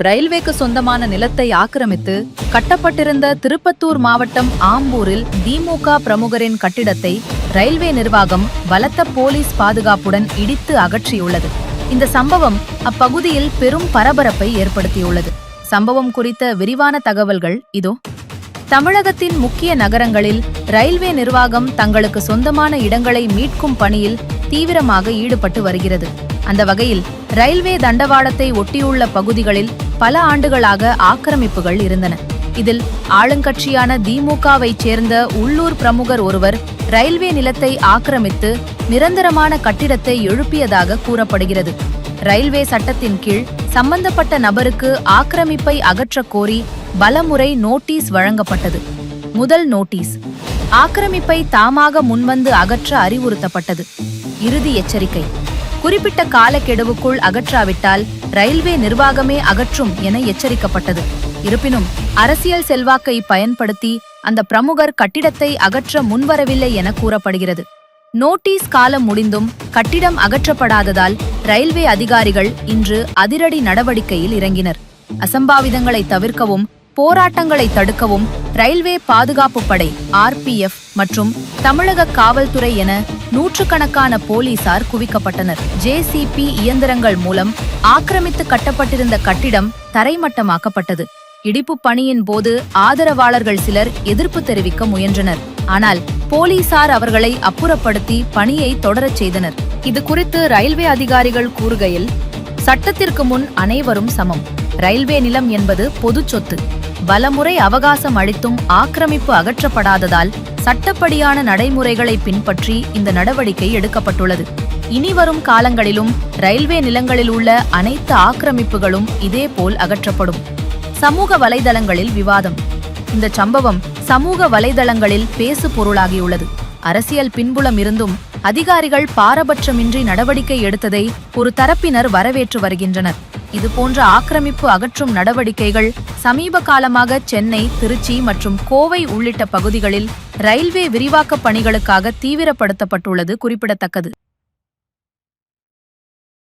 ரயில்வேக்கு சொந்தமான நிலத்தை ஆக்கிரமித்து கட்டப்பட்டிருந்த திருப்பத்தூர் மாவட்டம் ஆம்பூரில் திமுக பிரமுகரின் கட்டிடத்தை ரயில்வே நிர்வாகம் பலத்த போலீஸ் பாதுகாப்புடன் இடித்து அகற்றியுள்ளது. இந்த சம்பவம் அப்பகுதியில் பெரும் பரபரப்பை ஏற்படுத்தியுள்ளது. சம்பவம் குறித்த விரிவான தகவல்கள் இதோ. தமிழகத்தின் முக்கிய நகரங்களில் ரயில்வே நிர்வாகம் தங்களுக்கு சொந்தமான இடங்களை மீட்கும் பணியில் தீவிரமாக ஈடுபட்டு வருகிறது. அந்த வகையில் ரயில்வே தண்டவாளத்தை ஒட்டியுள்ள பகுதிகளில் பல ஆண்டுகளாக ஆக்கிரமிப்புகள் இருந்தன. இதில் ஆளுங்கட்சியான திமுகவைச் சேர்ந்த உள்ளூர் பிரமுகர் ஒருவர் ரயில்வே நிலத்தை ஆக்கிரமித்து நிரந்தரமான கட்டிடத்தை எழுப்பியதாக கூறப்படுகிறது. ரயில்வே சட்டத்தின் கீழ் சம்பந்தப்பட்ட நபருக்கு ஆக்கிரமிப்பை அகற்றக் கோரி பலமுறை நோட்டீஸ் வழங்கப்பட்டது. முதல் நோட்டீஸ் ஆக்கிரமிப்பை தாமாக முன்வந்து அகற்ற அறிவுறுத்தப்பட்டது. இறுதி எச்சரிக்கை குறிப்பிட்ட காலக்கெடுவுக்குள் அகற்றாவிட்டால் ரயில்வே நிர்வாகமே அகற்றும் என எச்சரிக்கப்பட்டது. இருப்பினும் அரசியல் செல்வாக்கை பயன்படுத்தி அந்த பிரமுகர் கட்டிடத்தை அகற்ற முன்வரவில்லை என கூறப்படுகிறது. நோட்டீஸ் காலம் முடிந்தும் கட்டிடம் அகற்றப்படாததால் ரயில்வே அதிகாரிகள் இன்று அதிரடி நடவடிக்கையில் இறங்கினர். அசம்பாவிதங்களை தவிர்க்கவும் போராட்டங்களை தடுக்கவும் ரயில்வே பாதுகாப்பு படை RPF மற்றும் தமிழக காவல்துறை என நூற்றுக்கணக்கான போலீசார் குவிக்கப்பட்டனர். JCP இயந்திரங்கள் மூலம் ஆக்கிரமித்து கட்டப்பட்டிருந்த கட்டிடம் தரைமட்டமாக்கப்பட்டது. இடிப்பு பணியின் போது ஆதரவாளர்கள் சிலர் எதிர்ப்பு தெரிவிக்க முயன்றனர். ஆனால் போலீசார் அவர்களை அப்புறப்படுத்தி பணியை தொடரச் செய்தனர். இது குறித்து ரயில்வே அதிகாரிகள் கூறுகையில், சட்டத்திற்கு முன் அனைவரும் சமம். ரயில்வே நிலம் என்பது பொது சொத்து. பலமுறை அவகாசம் அளித்தும் ஆக்கிரமிப்பு அகற்றப்படாததால் சட்டப்படியான நடைமுறைகளை பின்பற்றி இந்த நடவடிக்கை எடுக்கப்பட்டுள்ளது. இனிவரும் காலங்களிலும் ரயில்வே நிலங்களில் உள்ள அனைத்து ஆக்கிரமிப்புகளும் இதேபோல் அகற்றப்படும். சமூக வலைதளங்களில் விவாதம். இந்த சம்பவம் சமூக வலைதளங்களில் பேசு பொருளாகியுள்ளது. அரசியல் பின்புலம் இருந்தும் அதிகாரிகள் பாரபட்சமின்றி நடவடிக்கை எடுத்ததை ஒரு தரப்பினர் வரவேற்று வருகின்றனர். இதுபோன்ற ஆக்கிரமிப்பு அகற்றும் நடவடிக்கைகள் சமீப காலமாக சென்னை, திருச்சி மற்றும் கோவை உள்ளிட்ட பகுதிகளில் ரயில்வே விரிவாக்கப் பணிகளுக்காக தீவிரப்படுத்தப்பட்டுள்ளது குறிப்பிடத்தக்கது.